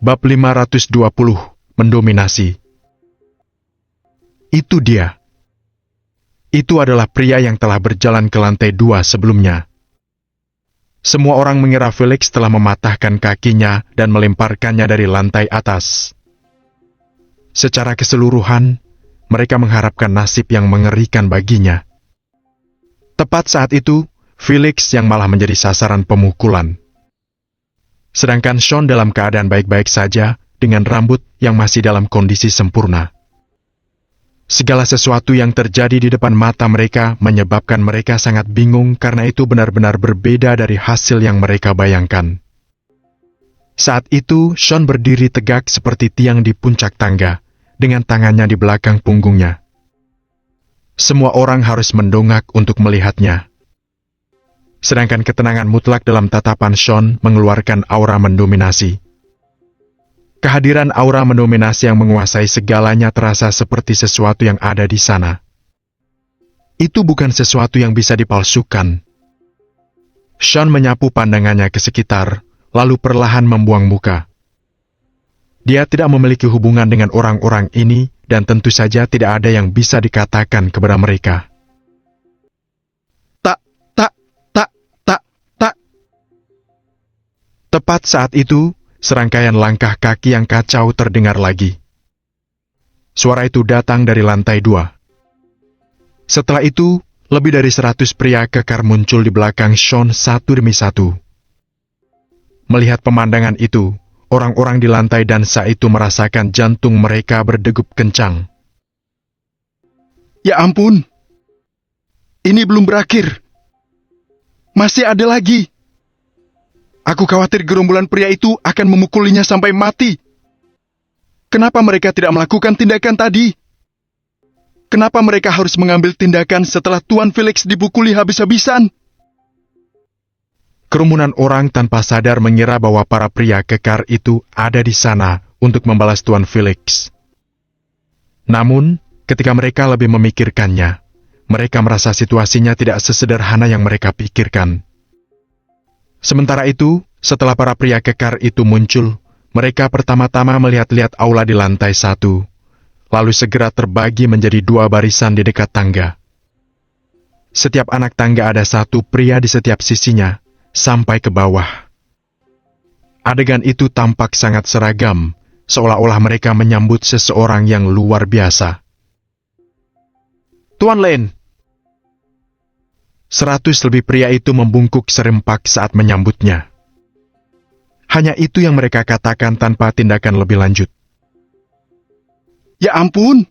Bab 520, mendominasi. Itu dia. Itu adalah pria yang telah berjalan ke lantai 2 sebelumnya. Semua orang mengira Felix telah mematahkan kakinya dan melemparkannya dari lantai atas. Secara keseluruhan, mereka mengharapkan nasib yang mengerikan baginya. Tepat saat itu, Felix yang malah menjadi sasaran pemukulan. Sedangkan Sean dalam keadaan baik-baik saja dengan rambut yang masih dalam kondisi sempurna. Segala sesuatu yang terjadi di depan mata mereka menyebabkan mereka sangat bingung karena itu benar-benar berbeda dari hasil yang mereka bayangkan. Saat itu, Sean berdiri tegak seperti tiang di puncak tangga, dengan tangannya di belakang punggungnya. Semua orang harus mendongak untuk melihatnya. Sedangkan ketenangan mutlak dalam tatapan Sean mengeluarkan aura mendominasi. Kehadiran aura mendominasi yang menguasai segalanya terasa seperti sesuatu yang ada di sana. Itu bukan sesuatu yang bisa dipalsukan. Sean menyapu pandangannya ke sekitar, lalu perlahan membuang muka. Dia tidak memiliki hubungan dengan orang-orang ini, dan tentu saja tidak ada yang bisa dikatakan kepada mereka. Tepat saat itu, serangkaian langkah kaki yang kacau terdengar lagi. Suara itu datang dari lantai 2. Setelah itu, lebih dari 100 pria kekar muncul di belakang Sean satu demi satu. Melihat pemandangan itu, orang-orang di lantai dansa itu merasakan jantung mereka berdegup kencang. Ya ampun! Ini belum berakhir. Masih ada lagi. Aku khawatir gerombolan pria itu akan memukulinya sampai mati. Kenapa mereka tidak melakukan tindakan tadi? Kenapa mereka harus mengambil tindakan setelah Tuan Felix dipukuli habis-habisan? Kerumunan orang tanpa sadar mengira bahwa para pria kekar itu ada di sana untuk membalas Tuan Felix. Namun, ketika mereka lebih memikirkannya, mereka merasa situasinya tidak sesederhana yang mereka pikirkan. Sementara itu, setelah para pria kekar itu muncul, mereka pertama-tama melihat-lihat aula di lantai 1, lalu segera terbagi menjadi 2 barisan di dekat tangga. Setiap anak tangga ada 1 pria di setiap sisinya, sampai ke bawah. Adegan itu tampak sangat seragam, seolah-olah mereka menyambut seseorang yang luar biasa. Tuan Lane! 100 lebih pria itu membungkuk serempak saat menyambutnya. Hanya itu yang mereka katakan tanpa tindakan lebih lanjut. Ya ampun!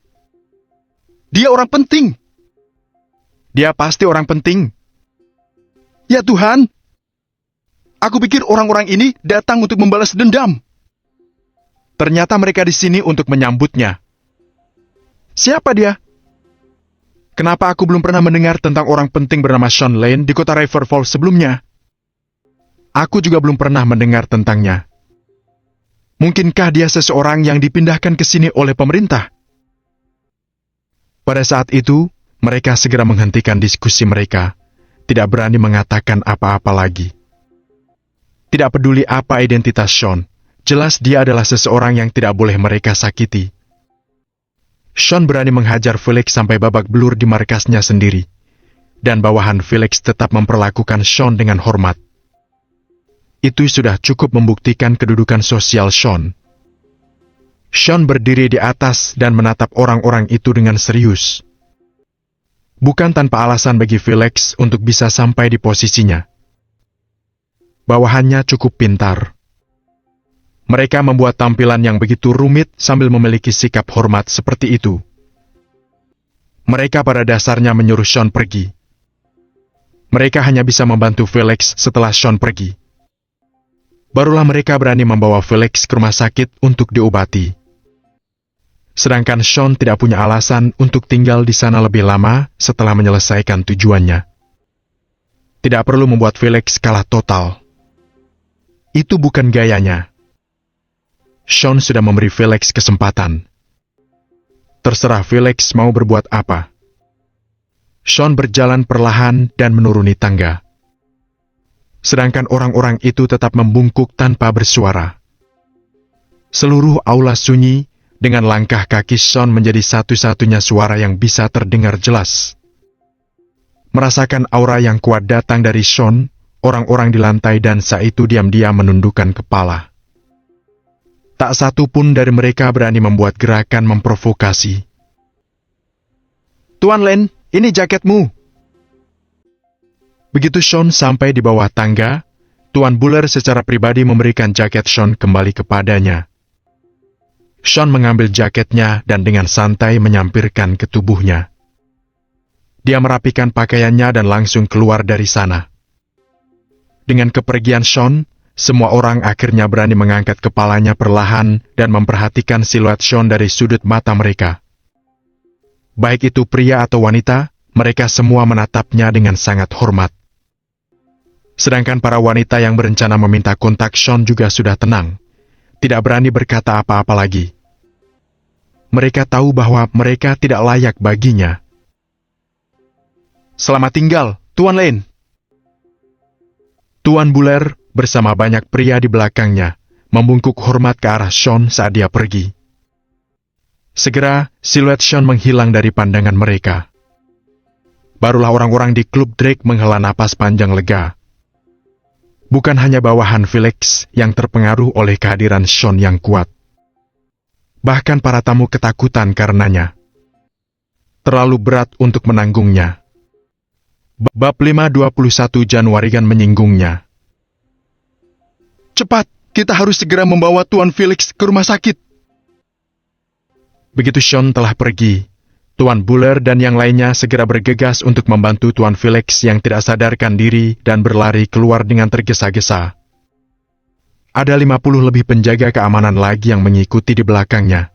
Dia orang penting! Dia pasti orang penting. Ya Tuhan! Aku pikir orang-orang ini datang untuk membalas dendam. Ternyata mereka di sini untuk menyambutnya. Siapa dia? Kenapa aku belum pernah mendengar tentang orang penting bernama Sean Lane di kota Riverfall sebelumnya? Aku juga belum pernah mendengar tentangnya. Mungkinkah dia seseorang yang dipindahkan ke sini oleh pemerintah? Pada saat itu, mereka segera menghentikan diskusi mereka, tidak berani mengatakan apa-apa lagi. Tidak peduli apa identitas Sean, jelas dia adalah seseorang yang tidak boleh mereka sakiti. Sean berani menghajar Felix sampai babak belur di markasnya sendiri, dan bawahan Felix tetap memperlakukan Sean dengan hormat. Itu sudah cukup membuktikan kedudukan sosial Sean. Sean berdiri di atas dan menatap orang-orang itu dengan serius. Bukan tanpa alasan bagi Felix untuk bisa sampai di posisinya. Bawahannya cukup pintar. Mereka membuat tampilan yang begitu rumit sambil memiliki sikap hormat seperti itu. Mereka pada dasarnya menyuruh Sean pergi. Mereka hanya bisa membantu Felix setelah Sean pergi. Barulah mereka berani membawa Felix ke rumah sakit untuk diobati. Sedangkan Sean tidak punya alasan untuk tinggal di sana lebih lama setelah menyelesaikan tujuannya. Tidak perlu membuat Felix kalah total. Itu bukan gayanya. Sean sudah memberi Felix kesempatan. Terserah Felix mau berbuat apa. Sean berjalan perlahan dan menuruni tangga. Sedangkan orang-orang itu tetap membungkuk tanpa bersuara. Seluruh aula sunyi, dengan langkah kaki Sean menjadi satu-satunya suara yang bisa terdengar jelas. Merasakan aura yang kuat datang dari Sean, orang-orang di lantai dansa itu diam-diam menundukkan kepala. Tak satu pun dari mereka berani membuat gerakan memprovokasi. "Tuan Len, ini jaketmu." Begitu Sean sampai di bawah tangga, Tuan Buller secara pribadi memberikan jaket Sean kembali kepadanya. Sean mengambil jaketnya dan dengan santai menyampirkan ke tubuhnya. Dia merapikan pakaiannya dan langsung keluar dari sana. Dengan kepergian Sean, semua orang akhirnya berani mengangkat kepalanya perlahan dan memperhatikan siluet Sean dari sudut mata mereka. Baik itu pria atau wanita, mereka semua menatapnya dengan sangat hormat. Sedangkan para wanita yang berencana meminta kontak Sean juga sudah tenang, tidak berani berkata apa-apa lagi. Mereka tahu bahwa mereka tidak layak baginya. "Selamat tinggal, Tuan Len." Tuan Buller bersama banyak pria di belakangnya membungkuk hormat ke arah Sean saat dia pergi. Segera, siluet Sean menghilang dari pandangan mereka. Barulah orang-orang di klub Drake menghela napas panjang lega. Bukan hanya bawahan Felix yang terpengaruh oleh kehadiran Sean yang kuat. Bahkan para tamu ketakutan karenanya. Terlalu berat untuk menanggungnya. Bab 5:21 Januari kan menyinggungnya. "Cepat, kita harus segera membawa Tuan Felix ke rumah sakit." Begitu Sean telah pergi, Tuan Buller dan yang lainnya segera bergegas untuk membantu Tuan Felix yang tidak sadarkan diri dan berlari keluar dengan tergesa-gesa. Ada 50 lebih penjaga keamanan lagi yang mengikuti di belakangnya.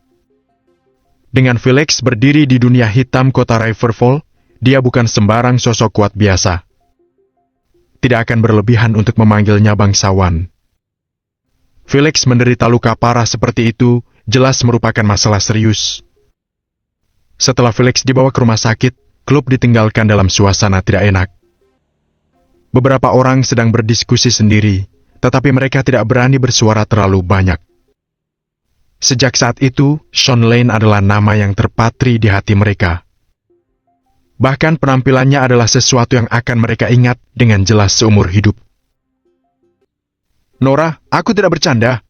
Dengan Felix berdiri di dunia hitam kota Riverfall, dia bukan sembarang sosok kuat biasa. Tidak akan berlebihan untuk memanggilnya bangsawan. Felix menderita luka parah seperti itu jelas merupakan masalah serius. Setelah Felix dibawa ke rumah sakit, klub ditinggalkan dalam suasana tidak enak. Beberapa orang sedang berdiskusi sendiri, tetapi mereka tidak berani bersuara terlalu banyak. Sejak saat itu, Sean Lane adalah nama yang terpatri di hati mereka. Bahkan penampilannya adalah sesuatu yang akan mereka ingat dengan jelas seumur hidup. "Nora, aku tidak bercanda.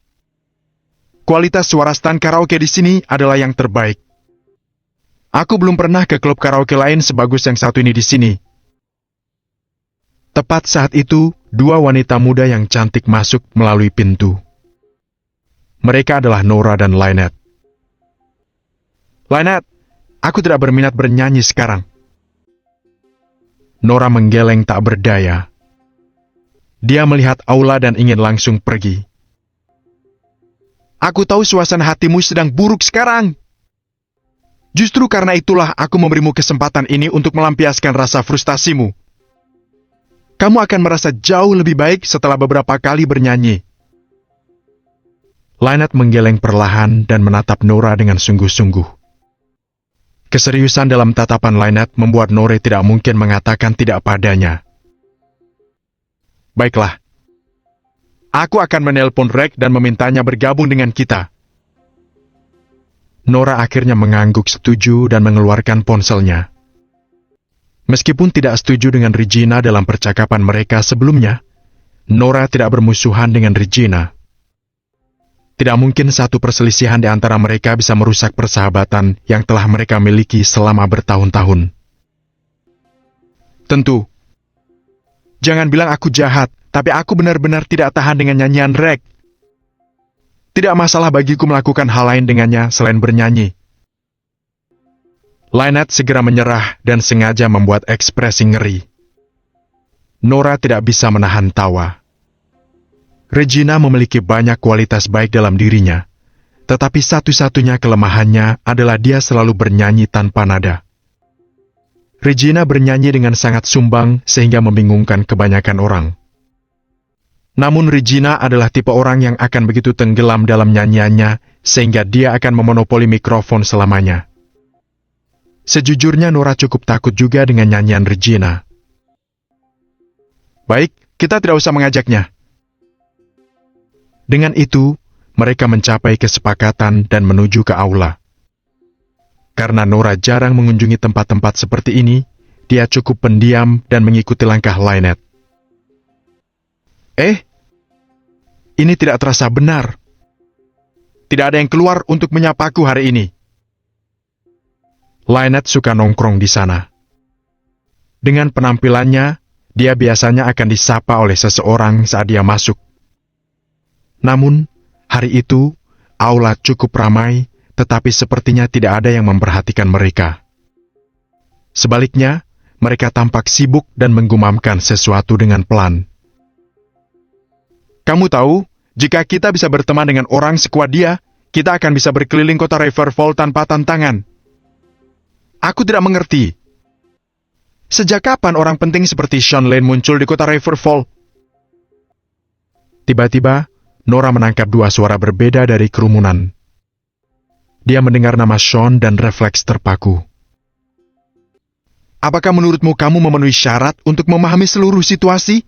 Kualitas suara stan karaoke di sini adalah yang terbaik. Aku belum pernah ke klub karaoke lain sebagus yang satu ini di sini." Tepat saat itu, dua wanita muda yang cantik masuk melalui pintu. Mereka adalah Nora dan Lynette. "Lynette, aku tidak berminat bernyanyi sekarang." Nora menggeleng tak berdaya. Dia melihat aula dan ingin langsung pergi. "Aku tahu suasana hatimu sedang buruk sekarang. Justru karena itulah aku memberimu kesempatan ini untuk melampiaskan rasa frustasimu. Kamu akan merasa jauh lebih baik setelah beberapa kali bernyanyi." Lynette menggeleng perlahan dan menatap Nora dengan sungguh-sungguh. Keseriusan dalam tatapan Lynette membuat Nora tidak mungkin mengatakan tidak padanya. "Baiklah. Aku akan menelpon Reg dan memintanya bergabung dengan kita." Nora akhirnya mengangguk setuju dan mengeluarkan ponselnya. Meskipun tidak setuju dengan Regina dalam percakapan mereka sebelumnya, Nora tidak bermusuhan dengan Regina. Tidak mungkin satu perselisihan di antara mereka bisa merusak persahabatan yang telah mereka miliki selama bertahun-tahun. "Tentu. Jangan bilang aku jahat, tapi aku benar-benar tidak tahan dengan nyanyian Reg. Tidak masalah bagiku melakukan hal lain dengannya selain bernyanyi." Lynette segera menyerah dan sengaja membuat ekspresi ngeri. Nora tidak bisa menahan tawa. Regina memiliki banyak kualitas baik dalam dirinya, tetapi satu-satunya kelemahannya adalah dia selalu bernyanyi tanpa nada. Regina bernyanyi dengan sangat sumbang sehingga membingungkan kebanyakan orang. Namun Regina adalah tipe orang yang akan begitu tenggelam dalam nyanyiannya sehingga dia akan memonopoli mikrofon selamanya. Sejujurnya Nora cukup takut juga dengan nyanyian Regina. "Baik, kita tidak usah mengajaknya." Dengan itu, mereka mencapai kesepakatan dan menuju ke aula. Karena Nora jarang mengunjungi tempat-tempat seperti ini, dia cukup pendiam dan mengikuti langkah Lynette. Ini tidak terasa benar. Tidak ada yang keluar untuk menyapaku hari ini. Lynette suka nongkrong di sana. Dengan penampilannya, dia biasanya akan disapa oleh seseorang saat dia masuk. Namun, hari itu, aula cukup ramai, tetapi sepertinya tidak ada yang memperhatikan mereka. Sebaliknya, mereka tampak sibuk dan menggumamkan sesuatu dengan pelan. Kamu tahu, jika kita bisa berteman dengan orang sekuat dia, kita akan bisa berkeliling kota Riverfall tanpa tantangan. Aku tidak mengerti. Sejak kapan orang penting seperti Sean Lane muncul di kota Riverfall? Tiba-tiba, Nora menangkap dua suara berbeda dari kerumunan. Dia mendengar nama Sean dan refleks terpaku. Apakah menurutmu kamu memenuhi syarat untuk memahami seluruh situasi?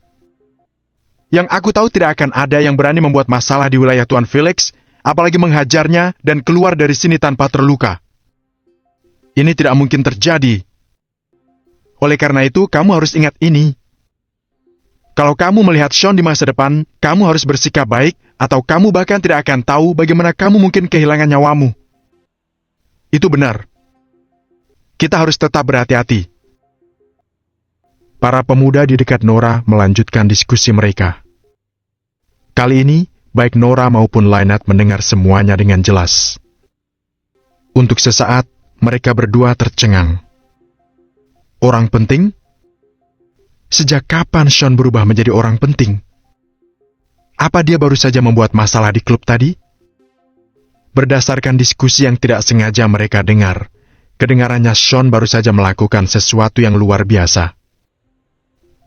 Yang aku tahu tidak akan ada yang berani membuat masalah di wilayah Tuan Felix, apalagi menghajarnya dan keluar dari sini tanpa terluka. Ini tidak mungkin terjadi. Oleh karena itu, kamu harus ingat ini. Kalau kamu melihat Sean di masa depan, kamu harus bersikap baik, atau kamu bahkan tidak akan tahu bagaimana kamu mungkin kehilangan nyawamu. Itu benar. Kita harus tetap berhati-hati. Para pemuda di dekat Nora melanjutkan diskusi mereka. Kali ini, baik Nora maupun Lynette mendengar semuanya dengan jelas. Untuk sesaat, mereka berdua tercengang. Orang penting? Sejak kapan Sean berubah menjadi orang penting? Apa dia baru saja membuat masalah di klub tadi? Berdasarkan diskusi yang tidak sengaja mereka dengar, kedengarannya Sean baru saja melakukan sesuatu yang luar biasa.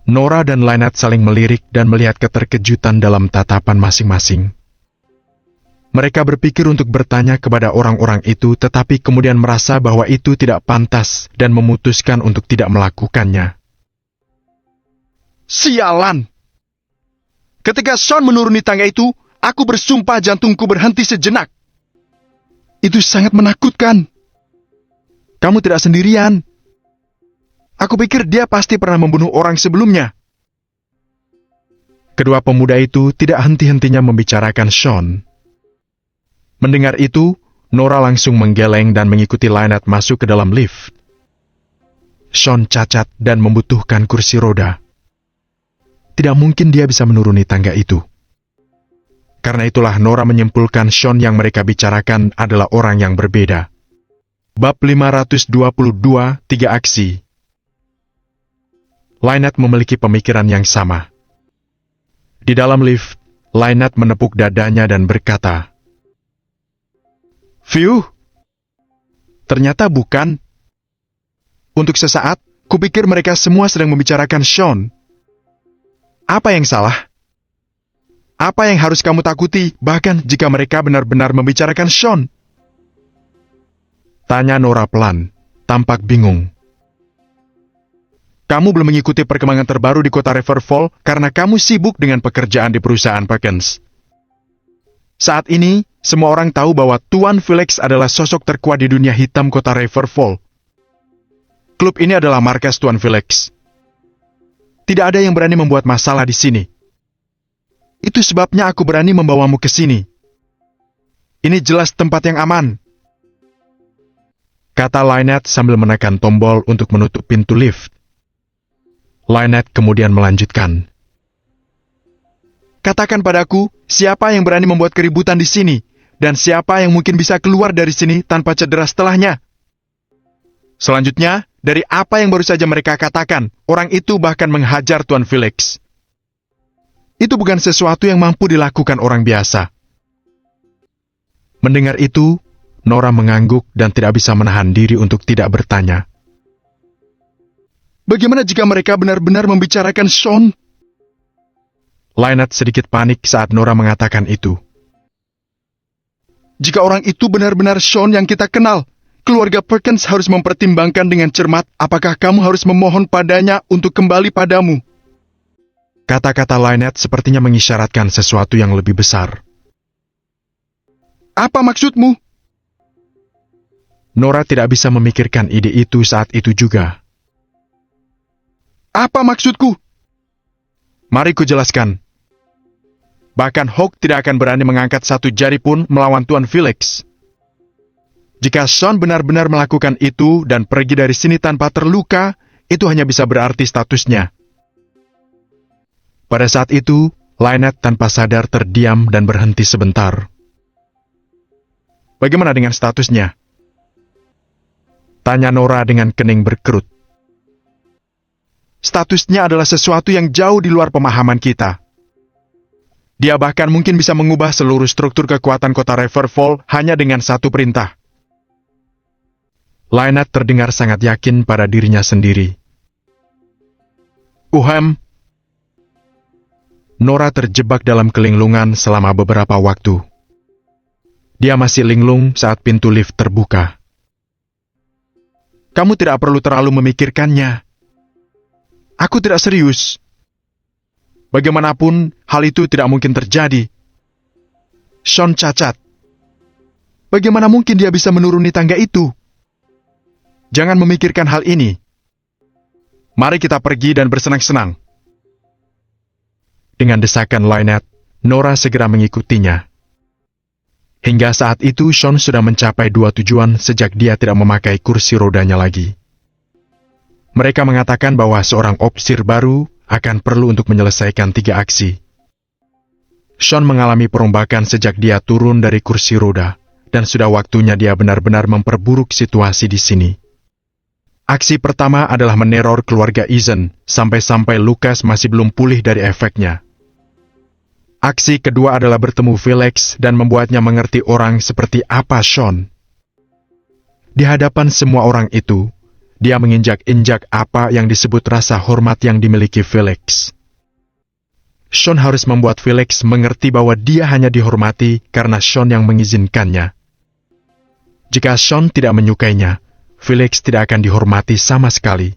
Nora dan Lynette saling melirik dan melihat keterkejutan dalam tatapan masing-masing. Mereka berpikir untuk bertanya kepada orang-orang itu, tetapi kemudian merasa bahwa itu tidak pantas dan memutuskan untuk tidak melakukannya. Sialan! Ketika Sean menuruni tangga itu, aku bersumpah jantungku berhenti sejenak. Itu sangat menakutkan. Kamu tidak sendirian. Aku pikir dia pasti pernah membunuh orang sebelumnya. Kedua pemuda itu tidak henti-hentinya membicarakan Sean. Mendengar itu, Nora langsung menggeleng dan mengikuti Lynette masuk ke dalam lift. Sean cacat dan membutuhkan kursi roda. Tidak mungkin dia bisa menuruni tangga itu. Karena itulah Nora menyimpulkan Sean yang mereka bicarakan adalah orang yang berbeda. Bab 522, 3 aksi. Lynette memiliki pemikiran yang sama. Di dalam lift, Lynette menepuk dadanya dan berkata, "Phew, ternyata bukan. Untuk sesaat, kupikir mereka semua sedang membicarakan Sean. Apa yang salah? Apa yang harus kamu takuti, bahkan jika mereka benar-benar membicarakan Sean?" Tanya Nora pelan, tampak bingung. Kamu belum mengikuti perkembangan terbaru di kota Riverfall karena kamu sibuk dengan pekerjaan di perusahaan Perkins. Saat ini, semua orang tahu bahwa Tuan Felix adalah sosok terkuat di dunia hitam kota Riverfall. Klub ini adalah markas Tuan Felix. Tidak ada yang berani membuat masalah di sini. Itu sebabnya aku berani membawamu ke sini. Ini jelas tempat yang aman. Kata Lynette sambil menekan tombol untuk menutup pintu lift. Lynette kemudian melanjutkan. Katakan padaku, siapa yang berani membuat keributan di sini, dan siapa yang mungkin bisa keluar dari sini tanpa cedera setelahnya? Selanjutnya, dari apa yang baru saja mereka katakan, orang itu bahkan menghajar Tuan Felix. Itu bukan sesuatu yang mampu dilakukan orang biasa. Mendengar itu, Nora mengangguk dan tidak bisa menahan diri untuk tidak bertanya. Bagaimana jika mereka benar-benar membicarakan Sean? Lynette sedikit panik saat Nora mengatakan itu. Jika orang itu benar-benar Sean yang kita kenal, keluarga Perkins harus mempertimbangkan dengan cermat apakah kamu harus memohon padanya untuk kembali padamu. Kata-kata Lynette sepertinya mengisyaratkan sesuatu yang lebih besar. Apa maksudmu? Nora tidak bisa memikirkan ide itu saat itu juga. Apa maksudku? Mari kujelaskan. Bahkan Hawk tidak akan berani mengangkat satu jari pun melawan Tuan Felix. Jika Sean benar-benar melakukan itu dan pergi dari sini tanpa terluka, itu hanya bisa berarti statusnya. Pada saat itu, Lynette tanpa sadar terdiam dan berhenti sebentar. Bagaimana dengan statusnya? Tanya Nora dengan kening berkerut. Statusnya adalah sesuatu yang jauh di luar pemahaman kita. Dia bahkan mungkin bisa mengubah seluruh struktur kekuatan kota Riverfall hanya dengan satu perintah. Lynette terdengar sangat yakin pada dirinya sendiri. Nora terjebak dalam kelinglungan selama beberapa waktu. Dia masih linglung saat pintu lift terbuka. Kamu tidak perlu terlalu memikirkannya. Aku tidak serius. Bagaimanapun, hal itu tidak mungkin terjadi. Sean cacat. Bagaimana mungkin dia bisa menuruni tangga itu? Jangan memikirkan hal ini. Mari kita pergi dan bersenang-senang. Dengan desakan Lynette, Nora segera mengikutinya. Hingga saat itu, Sean sudah mencapai dua tujuan sejak dia tidak memakai kursi rodanya lagi. Mereka mengatakan bahwa seorang opsir baru akan perlu untuk menyelesaikan 3 aksi. Sean mengalami perombakan sejak dia turun dari kursi roda, dan sudah waktunya dia benar-benar memperburuk situasi di sini. Aksi pertama adalah meneror keluarga Ethan, sampai-sampai Lucas masih belum pulih dari efeknya. Aksi kedua adalah bertemu Felix dan membuatnya mengerti orang seperti apa Sean. Di hadapan semua orang itu, dia menginjak-injak apa yang disebut rasa hormat yang dimiliki Felix. Sean harus membuat Felix mengerti bahwa dia hanya dihormati karena Sean yang mengizinkannya. Jika Sean tidak menyukainya, Felix tidak akan dihormati sama sekali.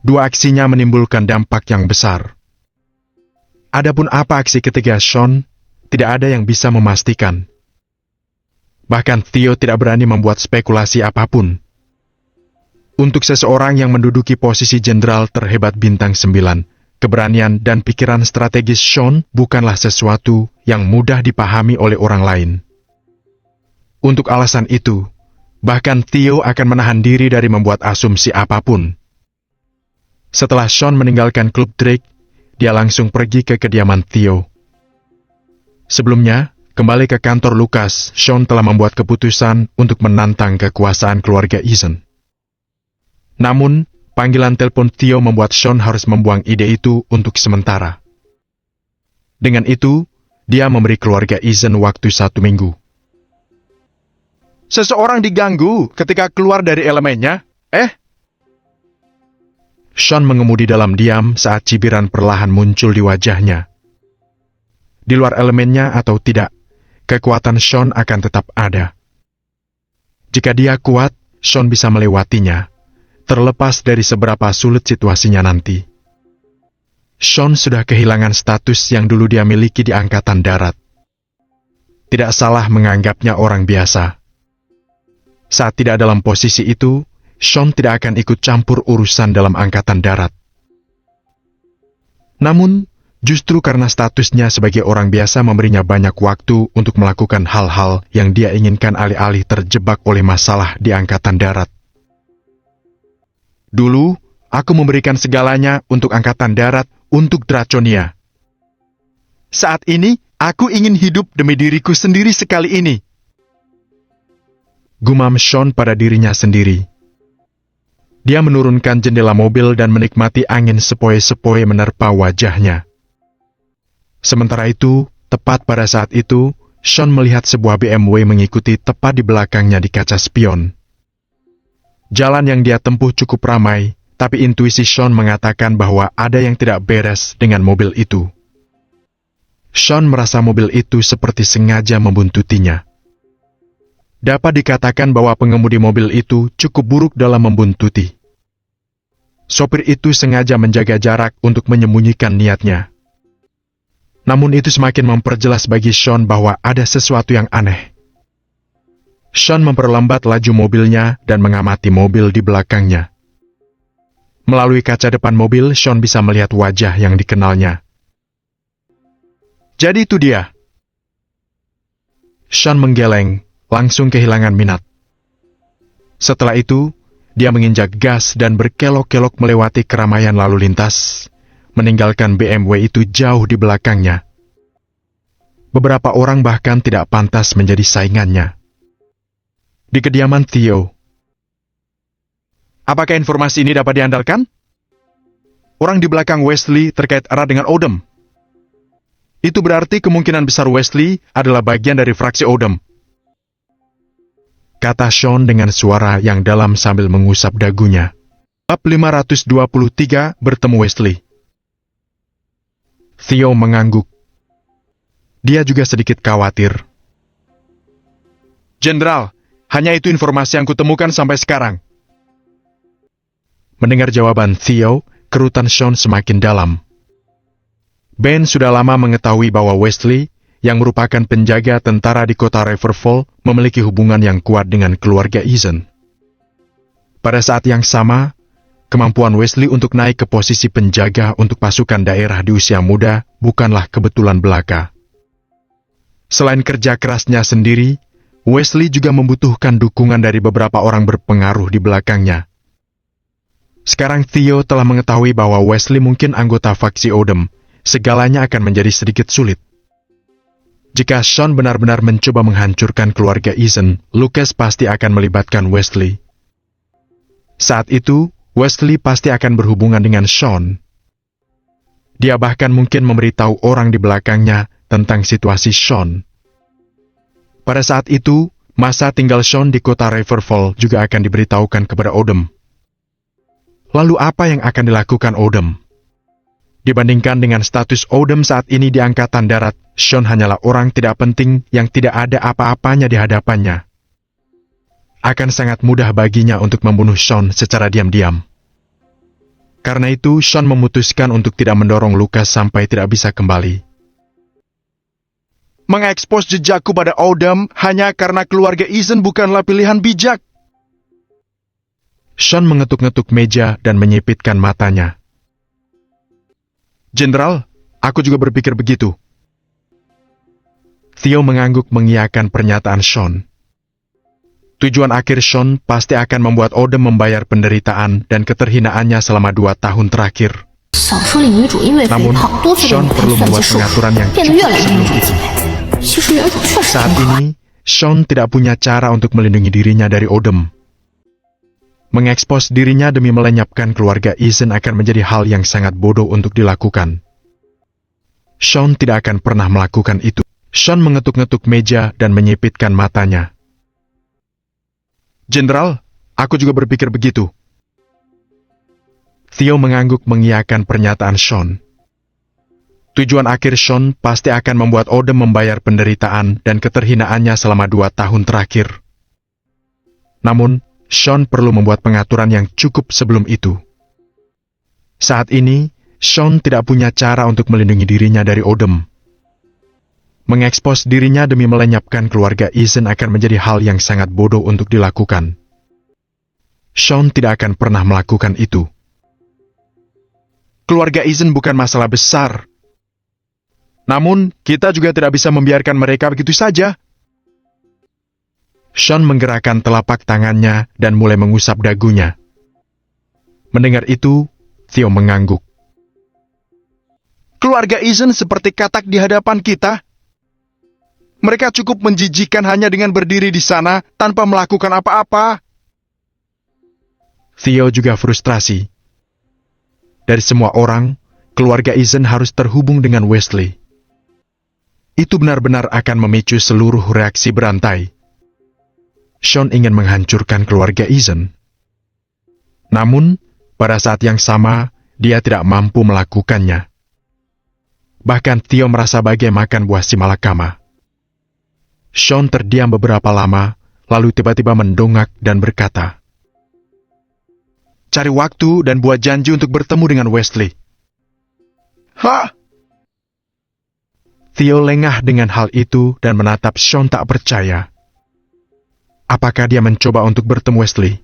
Dua aksinya menimbulkan dampak yang besar. Adapun apa aksi ketiga Sean, tidak ada yang bisa memastikan. Bahkan Theo tidak berani membuat spekulasi apapun. Untuk seseorang yang menduduki posisi jenderal terhebat bintang 9, keberanian dan pikiran strategis Sean bukanlah sesuatu yang mudah dipahami oleh orang lain. Untuk alasan itu, bahkan Theo akan menahan diri dari membuat asumsi apapun. Setelah Sean meninggalkan klub Drake, dia langsung pergi ke kediaman Theo. Sebelumnya, kembali ke kantor Lucas, Sean telah membuat keputusan untuk menantang kekuasaan keluarga Ethan. Namun, panggilan telepon Theo membuat Sean harus membuang ide itu untuk sementara. Dengan itu, dia memberi keluarga Ethan waktu 1 minggu. Seseorang diganggu ketika keluar dari elemennya, Sean mengemudi dalam diam saat cibiran perlahan muncul di wajahnya. Di luar elemennya atau tidak, kekuatan Sean akan tetap ada. Jika dia kuat, Sean bisa melewatinya, terlepas dari seberapa sulit situasinya nanti. Sean sudah kehilangan status yang dulu dia miliki di Angkatan Darat. Tidak salah menganggapnya orang biasa. Saat tidak dalam posisi itu, Sean tidak akan ikut campur urusan dalam Angkatan Darat. Namun, justru karena statusnya sebagai orang biasa memberinya banyak waktu untuk melakukan hal-hal yang dia inginkan alih-alih terjebak oleh masalah di Angkatan Darat. Dulu, aku memberikan segalanya untuk Angkatan Darat, untuk Draconia. Saat ini, aku ingin hidup demi diriku sendiri sekali ini. Gumam Sean pada dirinya sendiri. Dia menurunkan jendela mobil dan menikmati angin sepoi-sepoi menerpa wajahnya. Sementara itu, tepat pada saat itu, Sean melihat sebuah BMW mengikuti tepat di belakangnya di kaca spion. Jalan yang dia tempuh cukup ramai, tapi intuisi Sean mengatakan bahwa ada yang tidak beres dengan mobil itu. Sean merasa mobil itu seperti sengaja membuntutinya. Dapat dikatakan bahwa pengemudi mobil itu cukup buruk dalam membuntuti. Sopir itu sengaja menjaga jarak untuk menyembunyikan niatnya. Namun itu semakin memperjelas bagi Sean bahwa ada sesuatu yang aneh. Sean memperlambat laju mobilnya dan mengamati mobil di belakangnya. Melalui kaca depan mobil, Sean bisa melihat wajah yang dikenalnya. Jadi itu dia. Sean menggeleng, langsung kehilangan minat. Setelah itu, dia menginjak gas dan berkelok-kelok melewati keramaian lalu lintas, meninggalkan BMW itu jauh di belakangnya. Beberapa orang bahkan tidak pantas menjadi saingannya. Di kediaman Theo. Apakah informasi ini dapat diandalkan? Orang di belakang Wesley terkait erat dengan Odom. Itu berarti kemungkinan besar Wesley adalah bagian dari fraksi Odom. Kata Sean dengan suara yang dalam sambil mengusap dagunya. Bab 523 bertemu Wesley. Theo mengangguk. Dia juga sedikit khawatir. Jenderal, hanya itu informasi yang kutemukan sampai sekarang. Mendengar jawaban Theo, kerutan Sean semakin dalam. Ben sudah lama mengetahui bahwa Wesley, yang merupakan penjaga tentara di kota Riverfall, memiliki hubungan yang kuat dengan keluarga Eason. Pada saat yang sama, kemampuan Wesley untuk naik ke posisi penjaga untuk pasukan daerah di usia muda bukanlah kebetulan belaka. Selain kerja kerasnya sendiri, Wesley juga membutuhkan dukungan dari beberapa orang berpengaruh di belakangnya. Sekarang Theo telah mengetahui bahwa Wesley mungkin anggota faksi Odom, segalanya akan menjadi sedikit sulit. Jika Sean benar-benar mencoba menghancurkan keluarga Eason, Lucas pasti akan melibatkan Wesley. Saat itu, Wesley pasti akan berhubungan dengan Sean. Dia bahkan mungkin memberitahu orang di belakangnya tentang situasi Sean. Pada saat itu, masa tinggal Sean di kota Riverfall juga akan diberitahukan kepada Odom. Lalu apa yang akan dilakukan Odom? Dibandingkan dengan status Odom saat ini di Angkatan Darat, Sean hanyalah orang tidak penting yang tidak ada apa-apanya di hadapannya. Akan sangat mudah baginya untuk membunuh Sean secara diam-diam. Karena itu, Sean memutuskan untuk tidak mendorong Lucas sampai tidak bisa kembali. Mengekspos jejakku pada Odom hanya karena keluarga Eason bukanlah pilihan bijak. Sean mengetuk-ngetuk meja dan menyipitkan matanya. Jenderal, aku juga berpikir begitu. Theo mengangguk mengiyakan pernyataan Sean. Tujuan akhir Sean pasti akan membuat Odom membayar penderitaan dan keterhinaannya selama 2 tahun terakhir. Namun, Sean perlu membuat pengaturan yang cukup sebelum itu. Saat ini, Sean tidak punya cara untuk melindungi dirinya dari Odom. Mengekspos dirinya demi melenyapkan keluarga Eason akan menjadi hal yang sangat bodoh untuk dilakukan. Sean tidak akan pernah melakukan itu. Sean mengetuk-ngetuk meja dan menyipitkan matanya. Jenderal, aku juga berpikir begitu. Theo mengangguk mengiyakan pernyataan Sean. Tujuan akhir Sean pasti akan membuat Odom membayar penderitaan dan keterhinaannya selama 2 tahun terakhir. Namun, Sean perlu membuat pengaturan yang cukup sebelum itu. Saat ini, Sean tidak punya cara untuk melindungi dirinya dari Odom. Mengekspos dirinya demi melenyapkan keluarga Eason akan menjadi hal yang sangat bodoh untuk dilakukan. Sean tidak akan pernah melakukan itu. Keluarga Eason bukan masalah besar. Namun, kita juga tidak bisa membiarkan mereka begitu saja. Sean menggerakkan telapak tangannya dan mulai mengusap dagunya. Mendengar itu, Theo mengangguk. Keluarga Eason seperti katak di hadapan kita. Mereka cukup menjijikan hanya dengan berdiri di sana tanpa melakukan apa-apa. Theo juga frustrasi. Dari semua orang, keluarga Eason harus terhubung dengan Wesley. Itu benar-benar akan memicu seluruh reaksi berantai. Sean ingin menghancurkan keluarga Eason. Namun, pada saat yang sama, dia tidak mampu melakukannya. Bahkan Theo merasa bagai makan buah si malakama. Sean terdiam beberapa lama, lalu tiba-tiba mendongak dan berkata, "Cari waktu dan buat janji untuk bertemu dengan Wesley." Hah? Theo lengah dengan hal itu dan menatap Sean tak percaya. Apakah dia mencoba untuk bertemu Wesley?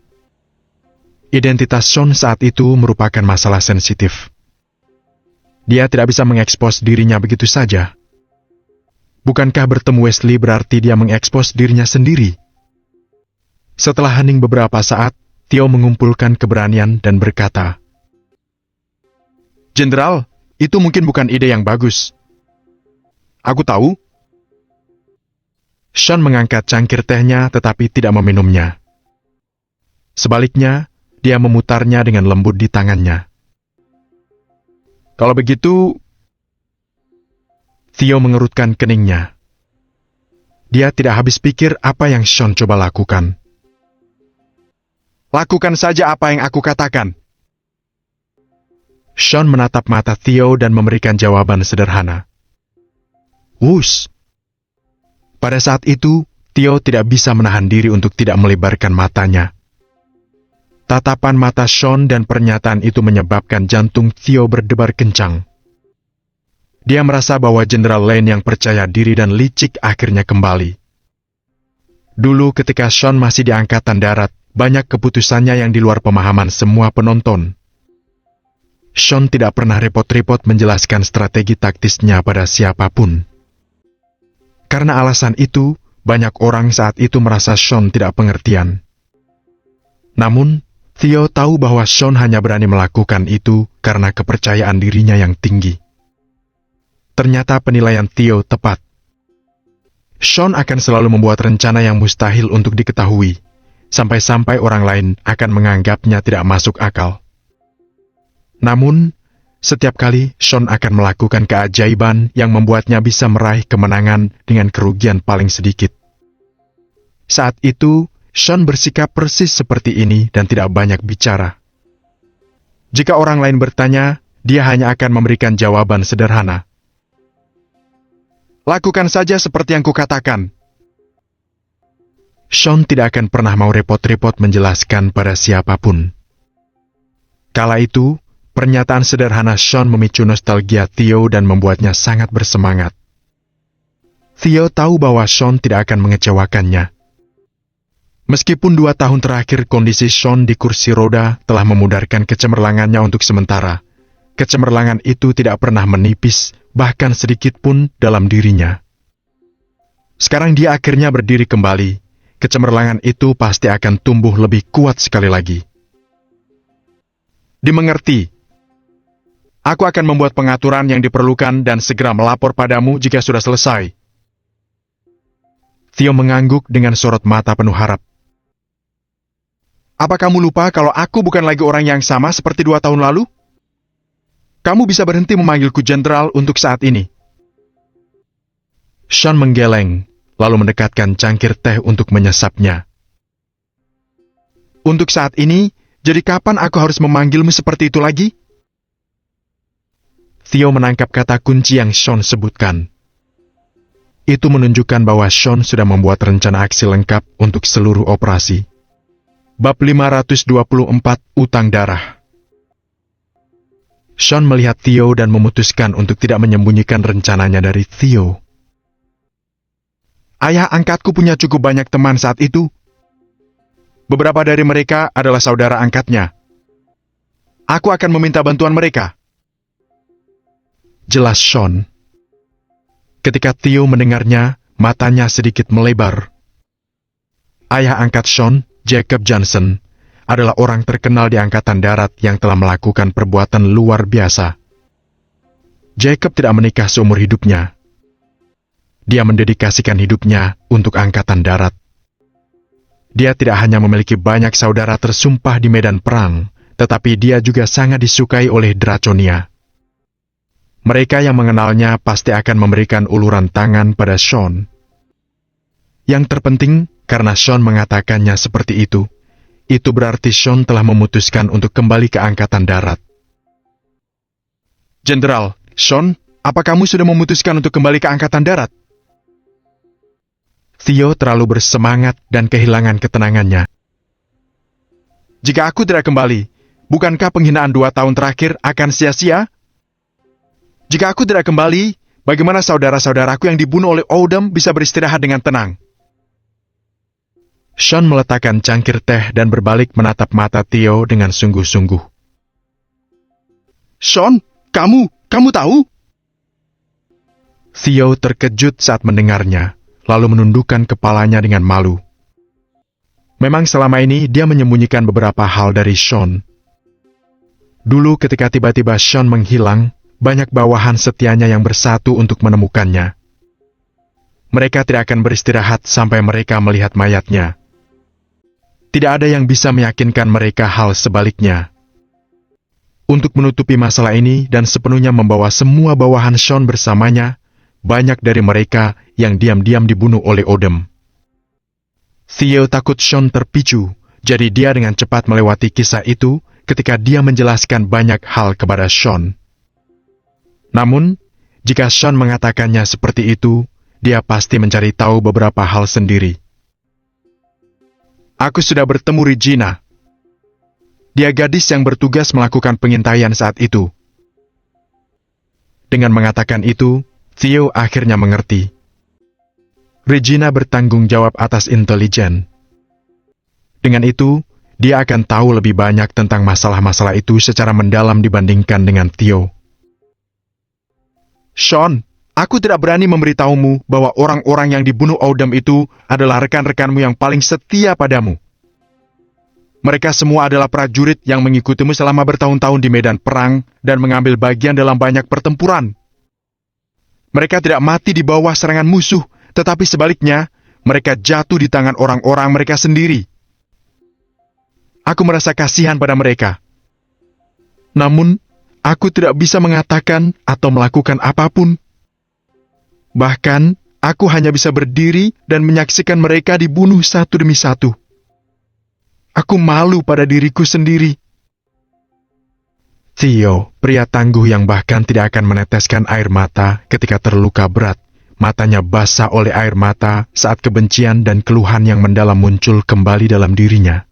Identitas Sean saat itu merupakan masalah sensitif. Dia tidak bisa mengekspos dirinya begitu saja. Bukankah bertemu Wesley berarti dia mengekspos dirinya sendiri? Setelah hening beberapa saat, Theo mengumpulkan keberanian dan berkata, "Jenderal, itu mungkin bukan ide yang bagus. Aku tahu." Sean mengangkat cangkir tehnya tetapi tidak meminumnya. Sebaliknya, dia memutarnya dengan lembut di tangannya. "Kalau begitu..." Theo mengerutkan keningnya. Dia tidak habis pikir apa yang Sean coba lakukan. "Lakukan saja apa yang aku katakan." Sean menatap mata Theo dan memberikan jawaban sederhana. "Wush." Pada saat itu, Theo tidak bisa menahan diri untuk tidak melebarkan matanya. Tatapan mata Sean dan pernyataan itu menyebabkan jantung Theo berdebar kencang. Dia merasa bahwa Jenderal Lane yang percaya diri dan licik akhirnya kembali. Dulu ketika Sean masih di Angkatan Darat, banyak keputusannya yang di luar pemahaman semua penonton. Sean tidak pernah repot-repot menjelaskan strategi taktisnya pada siapapun. Karena alasan itu, banyak orang saat itu merasa Sean tidak pengertian. Namun, Theo tahu bahwa Sean hanya berani melakukan itu karena kepercayaan dirinya yang tinggi. Ternyata penilaian Theo tepat. Sean akan selalu membuat rencana yang mustahil untuk diketahui, sampai-sampai orang lain akan menganggapnya tidak masuk akal. Namun, setiap kali Sean akan melakukan keajaiban yang membuatnya bisa meraih kemenangan dengan kerugian paling sedikit. Saat itu, Sean bersikap persis seperti ini dan tidak banyak bicara. Jika orang lain bertanya, dia hanya akan memberikan jawaban sederhana. "Lakukan saja seperti yang kukatakan." Sean tidak akan pernah mau repot-repot menjelaskan pada siapapun. Kala itu, pernyataan sederhana Sean memicu nostalgia Theo dan membuatnya sangat bersemangat. Theo tahu bahwa Sean tidak akan mengecewakannya. Meskipun 2 tahun terakhir kondisi Sean di kursi roda telah memudarkan kecemerlangannya untuk sementara, kecemerlangan itu tidak pernah menipis, bahkan sedikit pun dalam dirinya. Sekarang dia akhirnya berdiri kembali, kecemerlangan itu pasti akan tumbuh lebih kuat sekali lagi. "Dimengerti. Aku akan membuat pengaturan yang diperlukan dan segera melapor padamu jika sudah selesai." Theo mengangguk dengan sorot mata penuh harap. "Apa kamu lupa kalau aku bukan lagi orang yang sama seperti 2 tahun lalu? Kamu bisa berhenti memanggilku jenderal untuk saat ini." Sean menggeleng, lalu mendekatkan cangkir teh untuk menyesapnya. "Untuk saat ini, jadi kapan aku harus memanggilmu seperti itu lagi?" Theo menangkap kata kunci yang Sean sebutkan. Itu menunjukkan bahwa Sean sudah membuat rencana aksi lengkap untuk seluruh operasi. Bab 524, Utang Darah. Sean melihat Theo dan memutuskan untuk tidak menyembunyikan rencananya dari Theo. "Ayah angkatku punya cukup banyak teman saat itu. Beberapa dari mereka adalah saudara angkatnya. Aku akan meminta bantuan mereka," jelas Sean. Ketika Theo mendengarnya, matanya sedikit melebar. Ayah angkat Sean, Jacob Johnson, adalah orang terkenal di Angkatan Darat yang telah melakukan perbuatan luar biasa. Jacob tidak menikah seumur hidupnya. Dia mendedikasikan hidupnya untuk Angkatan Darat. Dia tidak hanya memiliki banyak saudara tersumpah di medan perang, tetapi dia juga sangat disukai oleh Draconia. Mereka yang mengenalnya pasti akan memberikan uluran tangan pada Sean. Yang terpenting, karena Sean mengatakannya seperti itu berarti Sean telah memutuskan untuk kembali ke Angkatan Darat. "Jenderal, Sean, apa kamu sudah memutuskan untuk kembali ke Angkatan Darat?" Theo terlalu bersemangat dan kehilangan ketenangannya. "Jika aku tidak kembali, bukankah penghinaan 2 tahun terakhir akan sia-sia? Jika aku tidak kembali, bagaimana saudara-saudaraku yang dibunuh oleh Oldham bisa beristirahat dengan tenang? Sean meletakkan cangkir teh dan berbalik menatap mata Theo dengan sungguh-sungguh. Sean, kamu tahu? Theo terkejut saat mendengarnya, lalu menundukkan kepalanya dengan malu. Memang selama ini dia menyembunyikan beberapa hal dari Sean. Dulu ketika tiba-tiba Sean menghilang, banyak bawahan setianya yang bersatu untuk menemukannya. Mereka tidak akan beristirahat sampai mereka melihat mayatnya. Tidak ada yang bisa meyakinkan mereka hal sebaliknya. Untuk menutupi masalah ini dan sepenuhnya membawa semua bawahan Sean bersamanya, banyak dari mereka yang diam-diam dibunuh oleh Oldham. Theo takut Sean terpicu, jadi dia dengan cepat melewati kisah itu ketika dia menjelaskan banyak hal kepada Sean. Namun, jika Sean mengatakannya seperti itu, dia pasti mencari tahu beberapa hal sendiri. Aku sudah bertemu Regina. Dia gadis yang bertugas melakukan pengintaian saat itu. Dengan mengatakan itu, Theo akhirnya mengerti. Regina bertanggung jawab atas intelijen. Dengan itu, dia akan tahu lebih banyak tentang masalah-masalah itu secara mendalam dibandingkan dengan Theo. Sean, aku tidak berani memberitahumu bahwa orang-orang yang dibunuh Oldham itu adalah rekan-rekanmu yang paling setia padamu. Mereka semua adalah prajurit yang mengikutimu selama bertahun-tahun di medan perang dan mengambil bagian dalam banyak pertempuran. Mereka tidak mati di bawah serangan musuh, tetapi sebaliknya, mereka jatuh di tangan orang-orang mereka sendiri. Aku merasa kasihan pada mereka. Namun, aku tidak bisa mengatakan atau melakukan apapun. Bahkan, aku hanya bisa berdiri dan menyaksikan mereka dibunuh satu demi satu. Aku malu pada diriku sendiri. Theo, pria tangguh yang bahkan tidak akan meneteskan air mata ketika terluka berat, matanya basah oleh air mata saat kebencian dan keluhan yang mendalam muncul kembali dalam dirinya.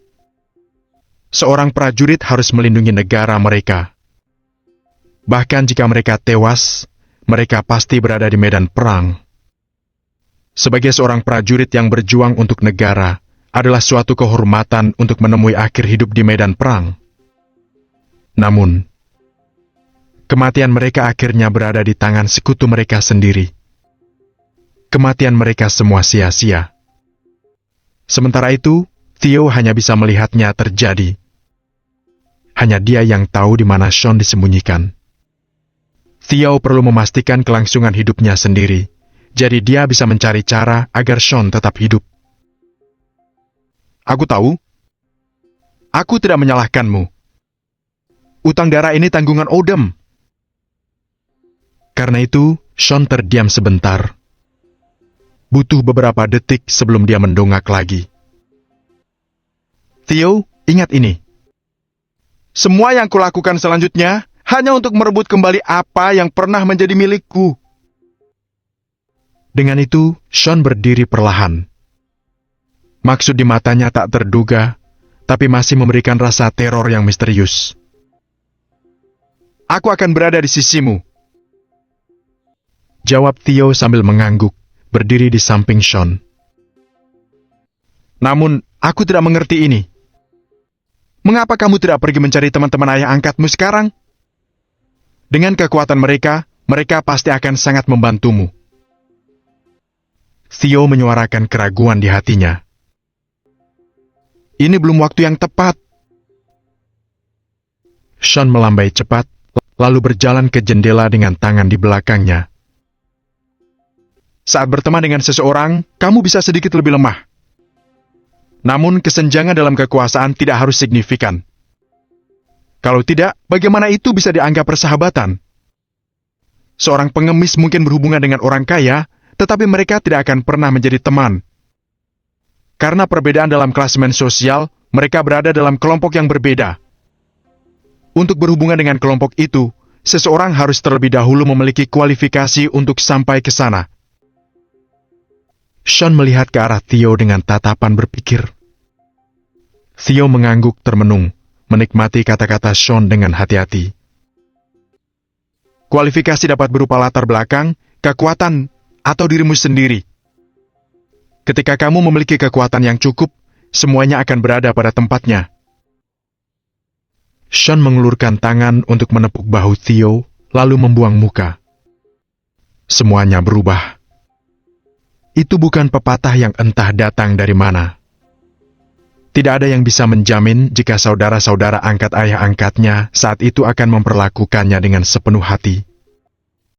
Seorang prajurit harus melindungi negara mereka. Bahkan jika mereka tewas, mereka pasti berada di medan perang. Sebagai seorang prajurit yang berjuang untuk negara, adalah suatu kehormatan untuk menemui akhir hidup di medan perang. Namun, kematian mereka akhirnya berada di tangan sekutu mereka sendiri. Kematian mereka semua sia-sia. Sementara itu, Theo hanya bisa melihatnya terjadi. Hanya dia yang tahu di mana Sean disembunyikan. Theo perlu memastikan kelangsungan hidupnya sendiri, jadi dia bisa mencari cara agar Sean tetap hidup. Aku tahu. Aku tidak menyalahkanmu. Utang darah ini tanggungan Oldham. Karena itu, Sean terdiam sebentar. Butuh beberapa detik sebelum dia mendongak lagi. Theo, ingat ini. Semua yang kulakukan selanjutnya hanya untuk merebut kembali apa yang pernah menjadi milikku. Dengan itu, Sean berdiri perlahan. Maksud di matanya tak terduga, tapi masih memberikan rasa teror yang misterius. Aku akan berada di sisimu. Jawab Theo sambil mengangguk, berdiri di samping Sean. Namun, aku tidak mengerti ini. Mengapa kamu tidak pergi mencari teman-teman ayah angkatmu sekarang? Dengan kekuatan mereka, mereka pasti akan sangat membantumu. Theo menyuarakan keraguan di hatinya. Ini belum waktu yang tepat. Sean melambai cepat, lalu berjalan ke jendela dengan tangan di belakangnya. Saat berteman dengan seseorang, kamu bisa sedikit lebih lemah. Namun kesenjangan dalam kekuasaan tidak harus signifikan. Kalau tidak, bagaimana itu bisa dianggap persahabatan? Seorang pengemis mungkin berhubungan dengan orang kaya, tetapi mereka tidak akan pernah menjadi teman. Karena perbedaan dalam klasemen sosial, mereka berada dalam kelompok yang berbeda. Untuk berhubungan dengan kelompok itu, seseorang harus terlebih dahulu memiliki kualifikasi untuk sampai ke sana. Sean melihat ke arah Theo dengan tatapan berpikir. Theo mengangguk termenung, menikmati kata-kata Sean dengan hati-hati. Kualifikasi dapat berupa latar belakang, kekuatan, atau dirimu sendiri. Ketika kamu memiliki kekuatan yang cukup, semuanya akan berada pada tempatnya. Sean mengulurkan tangan untuk menepuk bahu Theo, lalu membuang muka. Semuanya berubah. Itu bukan pepatah yang entah datang dari mana. Tidak ada yang bisa menjamin jika saudara-saudara angkat ayah angkatnya saat itu akan memperlakukannya dengan sepenuh hati.